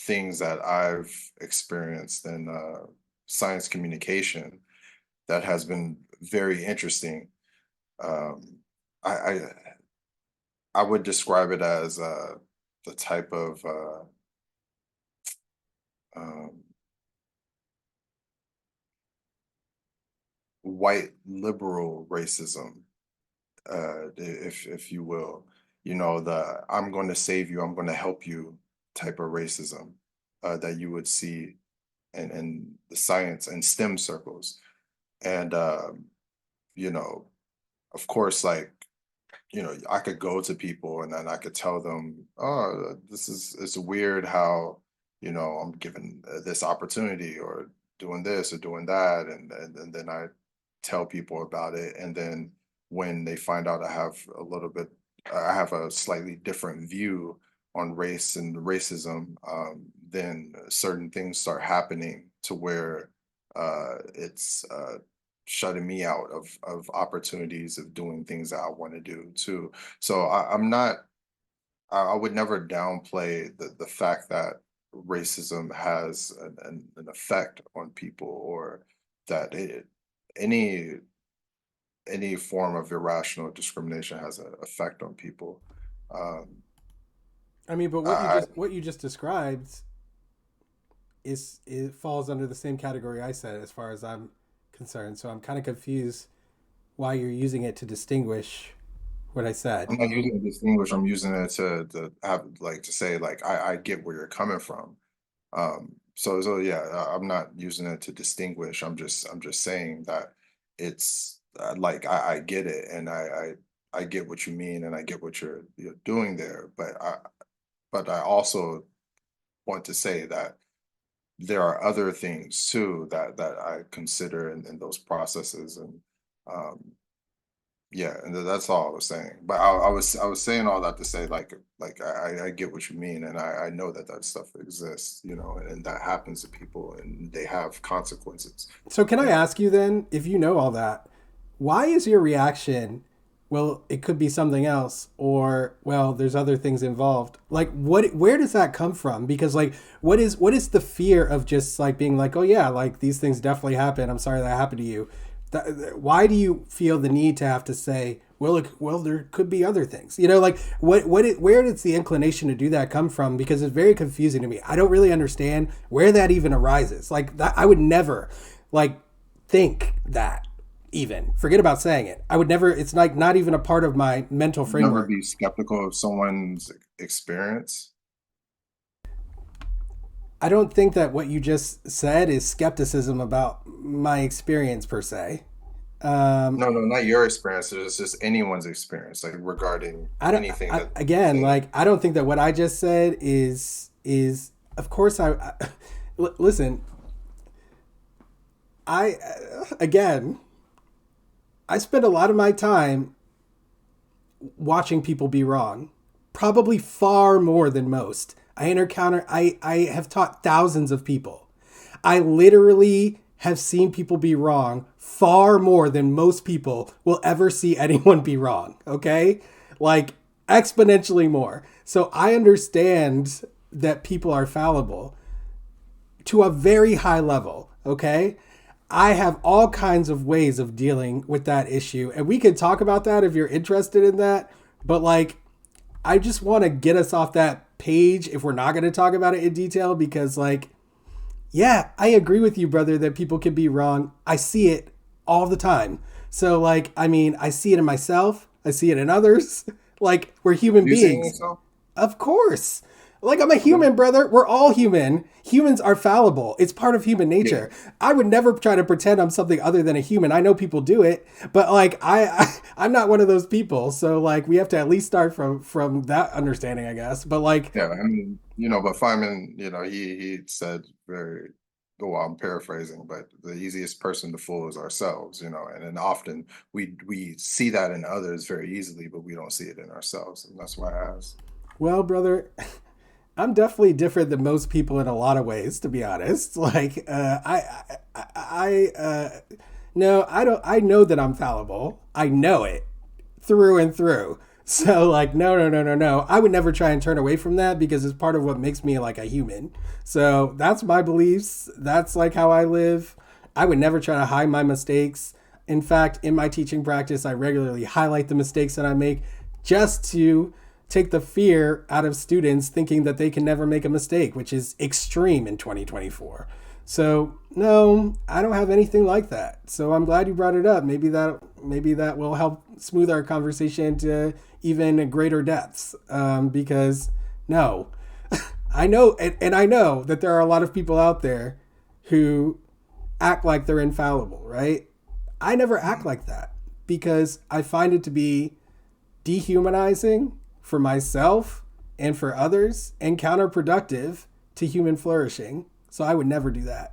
things that I've experienced in science communication that has been very interesting. Um, I, I I would describe it as the type of um, white liberal racism, if you will. You know, the "I'm going to save you, I'm going to help you" type of racism that you would see in the science and STEM circles. And you know, of course, like, I could go to people and then I could tell them, "Oh, it's weird how, I'm given this opportunity or doing this or doing that," and then I tell people about it, and then when they find out I have a slightly different view on race and racism, then certain things start happening to where it's shutting me out of opportunities of doing things that I want to do too. So I'm not. I would never downplay the fact that racism has an effect on people, or that any any form of irrational discrimination has an effect on people. Um, I mean, but I, what you just described is it falls under the same category I said as far as I'm concerned. So I'm kind of confused why you're using it to distinguish what I said. I'm not using it to distinguish. I'm using it to have, like, to say, like, I get where you're coming from. So yeah, I'm not using it to distinguish. I'm just saying that it's like, I get it, and I get what you mean, and I get what you're doing there. But I also want to say that there are other things too that I consider in those processes, and um, yeah, and that's all I was saying. But I was saying all that to say, like, I get what you mean, and I know that that stuff exists, and that happens to people, and they have consequences. So can I And ask you then, if you know all that, why is your reaction, well, it could be something else, or well, there's other things involved? Like where does that come from? Because like what is the fear of just like being like, "Oh yeah, like these things definitely happen. I'm sorry that happened to you." Why do you feel the need to have to say, well, there could be other things, like where does the inclination to do that come from? Because it's very confusing to me. I don't really understand where that even arises. Like that, I would never like think that. Even forget about saying it. I would never. It's like not even a part of my mental never framework. be skeptical of someone's experience. I don't think that what you just said is skepticism about my experience per se. Um, No, no, not your experience. It's just anyone's experience, like, regarding I don't. anything I, that you've again, seen. like I don't think that what I just said is. Of course, listen. I again. I spend a lot of my time watching people be wrong, probably far more than most. I have taught thousands of people. I literally have seen people be wrong far more than most people will ever see anyone be wrong, okay? Like exponentially more. So I understand that people are fallible to a very high level, okay? I have all kinds of ways of dealing with that issue, and we can talk about that if you're interested in that. But like, I just want to get us off that page if we're not going to talk about it in detail, because like, yeah, I agree with you, brother, that people can be wrong. I see it all the time. So like, I mean, I see it in myself. I see it in others. Like, we're human You saying beings. so? Of course. Like, I'm a Okay. human, brother. We're all human. Humans are fallible. It's part of human Yeah. nature. I would never try to pretend I'm something other than a human. I know people do it, but like I'm not one of those people. So like we have to at least start from that understanding, I guess. But like Yeah, I mean, but Feynman, he said very, well, I'm paraphrasing, but the easiest person to fool is ourselves, and then often we see that in others very easily, but we don't see it in ourselves, and that's why I asked. well, brother, I'm definitely different than most people in a lot of ways, to be honest. Like, no, I don't. I know that I'm fallible. I know it through and through. So like, no, no, no, no, no. I would never try and turn away from that because it's part of what makes me like a human. So that's my beliefs. That's like how I live. I would never try to hide my mistakes. In fact, in my teaching practice, I regularly highlight the mistakes that I make just to take the fear out of students thinking that they can never make a mistake, which is extreme in 2024. So no, I don't have anything like that. So I'm glad you brought it up. Maybe that will help smooth our conversation to even greater depths. Because no, I know, and I know that there are a lot of people out there who act like they're infallible, right? I never act like that because I find it to be dehumanizing for myself and for others and counterproductive to human flourishing. So I would never do that.